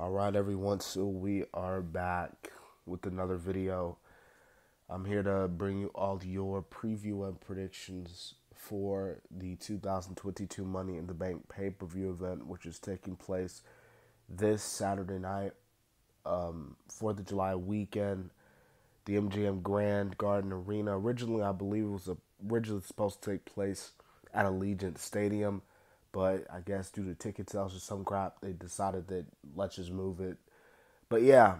Alright everyone, so we are back with another video. I'm here to bring you all your preview and predictions for the 2022 Money in the Bank pay-per-view event, which is taking place this Saturday night, 4th of July weekend, the MGM Grand Garden Arena. Originally, I believe it was originally supposed to take place at Allegiant Stadium, but I guess due to ticket sales or some crap, they decided that let's just move it. But yeah,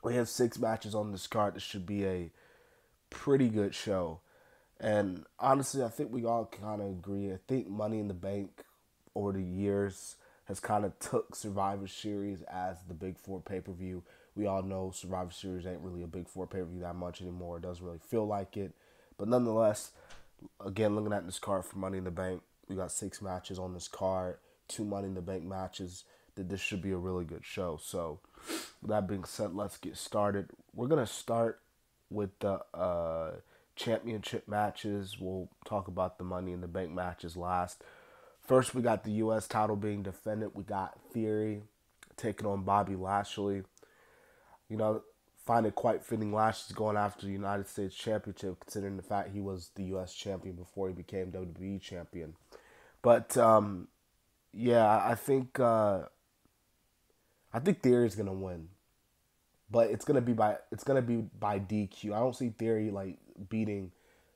we have 6 matches on this card. This should be a pretty good show. And honestly, I think we all kind of agree. I think Money in the Bank over the years has kind of took Survivor Series as the Big Four pay-per-view. We all know Survivor Series ain't really a Big Four pay-per-view that much anymore. It doesn't really feel like it. But nonetheless, again, looking at this card for Money in the Bank, we got 6 matches on this card, 2 Money in the Bank matches. That this should be a really good show. So, with that being said, let's get started. We're going to start with the championship matches. We'll talk about the Money in the Bank matches last. First, we got the U.S. title being defended. We got Theory taking on Bobby Lashley. You know, find it quite fitting Lashley's going after the United States Championship, considering the fact he was the U.S. champion before he became WWE champion. But yeah, I think Theory's gonna win, but it's gonna be by DQ. I don't see Theory like beating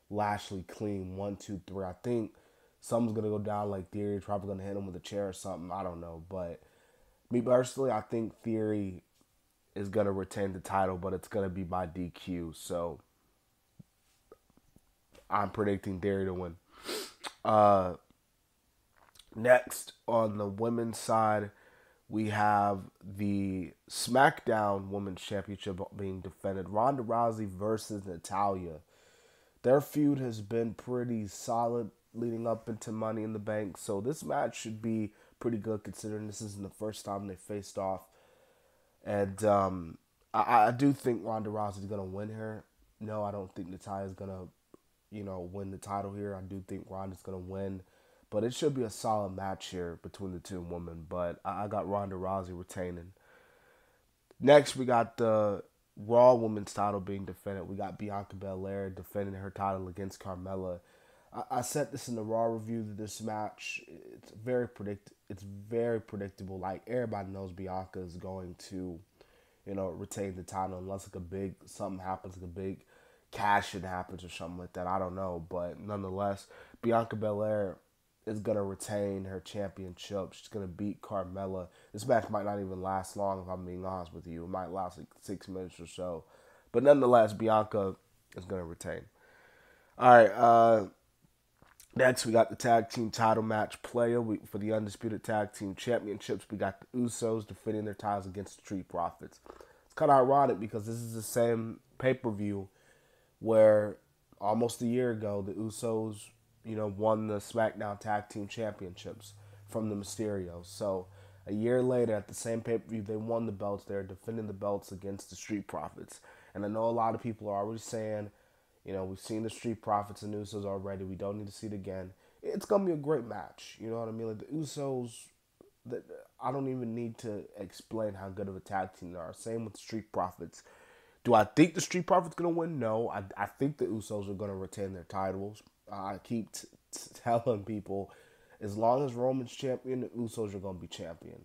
Lashley clean 1, 2, 3. I think something's gonna go down. Like Theory's probably gonna hit him with a chair or something. I don't know, but me personally, I think Theory is gonna retain the title, but it's gonna be by DQ. So I'm predicting Theory to win. Next, on the women's side, we have the Smackdown Women's Championship being defended. Ronda Rousey versus Natalya. Their feud has been pretty solid leading up into Money in the Bank, so this match should be pretty good considering this isn't the first time they faced off. And I do think Ronda Rousey is going to win here. No, I don't think Natalya is going to, win the title here. I do think Ronda's going to win. But it should be a solid match here between the two women. But I got Ronda Rousey retaining. Next, we got the Raw Women's title being defended. We got Bianca Belair defending her title against Carmella. I said this in the Raw review that this match, it's very predictable. Like, everybody knows Bianca is going to, retain the title unless something happens, like a big cash-in happens or something like that. I don't know. But nonetheless, Bianca Belair is going to retain her championship. She's going to beat Carmella. This match might not even last long, if I'm being honest with you. It might last like 6 minutes or so. But nonetheless, Bianca is going to retain. All right, next we got the tag team title match player. For the Undisputed Tag Team Championships, we got the Usos defending their titles against the Street Profits. It's kind of ironic because this is the same pay-per-view where almost a year ago, the Usos won the Smackdown Tag Team Championships from the Mysterios. So, a year later, at the same pay-per-view, they won the belts. They're defending the belts against the Street Profits. And I know a lot of people are already saying, we've seen the Street Profits and Usos already. We don't need to see it again. It's going to be a great match. You know what I mean? Like, the Usos, I don't even need to explain how good of a tag team they are. Same with the Street Profits. Do I think the Street Profits going to win? No. I think the Usos are going to retain their titles. I keep telling people, as long as Roman's champion, the Usos are going to be champion.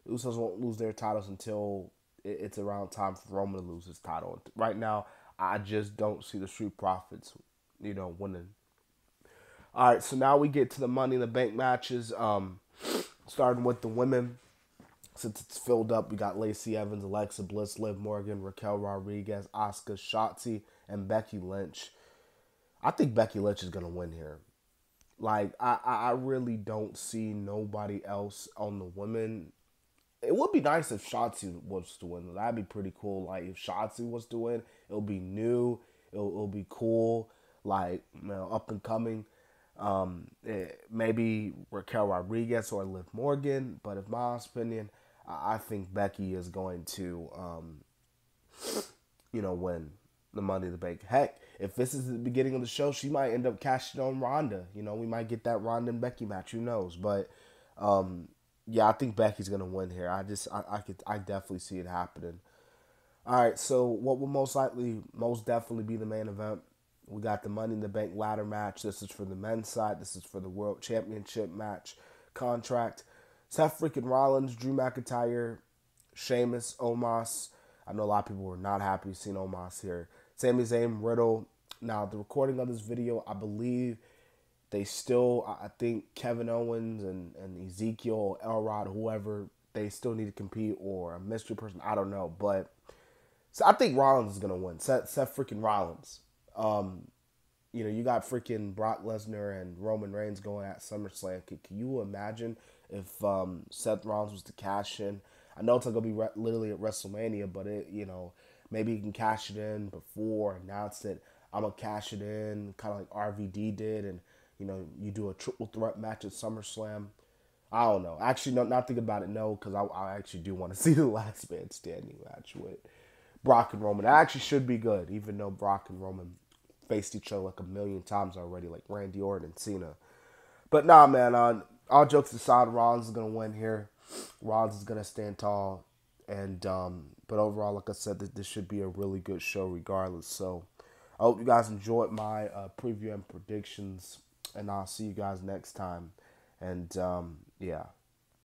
The Usos won't lose their titles until it's around time for Roman to lose his title. Right now, I just don't see the Street Profits, winning. All right, so now we get to the Money in the Bank matches. Starting with the women. Since it's filled up, we got Lacey Evans, Alexa Bliss, Liv Morgan, Raquel Rodriguez, Asuka, Shotzi, and Becky Lynch. I think Becky Lynch is going to win here. Like, I really don't see nobody else on the women. It would be nice if Shotzi was to win. That'd be pretty cool. Like, if Shotzi was to win, it'll be new. It'll be cool. Like, up and coming. Maybe Raquel Rodriguez or Liv Morgan. But in my opinion, I think Becky is going to, win the Money in the Bank. Heck, if this is the beginning of the show, she might end up cashing on Ronda. We might get that Ronda and Becky match. Who knows? But Yeah, I think Becky's gonna win here. I definitely see it happening. All right, so what will most definitely be the main event? We got the Money in the Bank ladder match. This is for the men's side. This is for the World Championship match contract. Seth freaking Rollins, Drew McIntyre, Sheamus, Omos. I know a lot of people were not happy seeing Omos here. Sami Zayn, Riddle. Now, the recording of this video, I believe they still, I think Kevin Owens and Ezekiel, Elrod, whoever, they still need to compete, or a mystery person. I don't know. But so I think Rollins is going to win. Seth freaking Rollins. You got freaking Brock Lesnar and Roman Reigns going at SummerSlam. Can you imagine if Seth Rollins was to cash in? I know it's not gonna be literally at WrestleMania, but maybe he can cash it in before, announce it. I'm gonna cash it in, kind of like RVD did, and you do a triple threat match at SummerSlam. I don't know. Actually, no, not thinking about it. No, because I actually do want to see the Last Man Standing match with Brock and Roman. That actually should be good, even though Brock and Roman faced each other like a million times already, like Randy Orton and Cena. But nah, man. All jokes aside, Rollins is gonna win here. Rollins is gonna stand tall, and but overall, like I said, this should be a really good show, regardless. So, I hope you guys enjoyed my preview and predictions, and I'll see you guys next time. And yeah.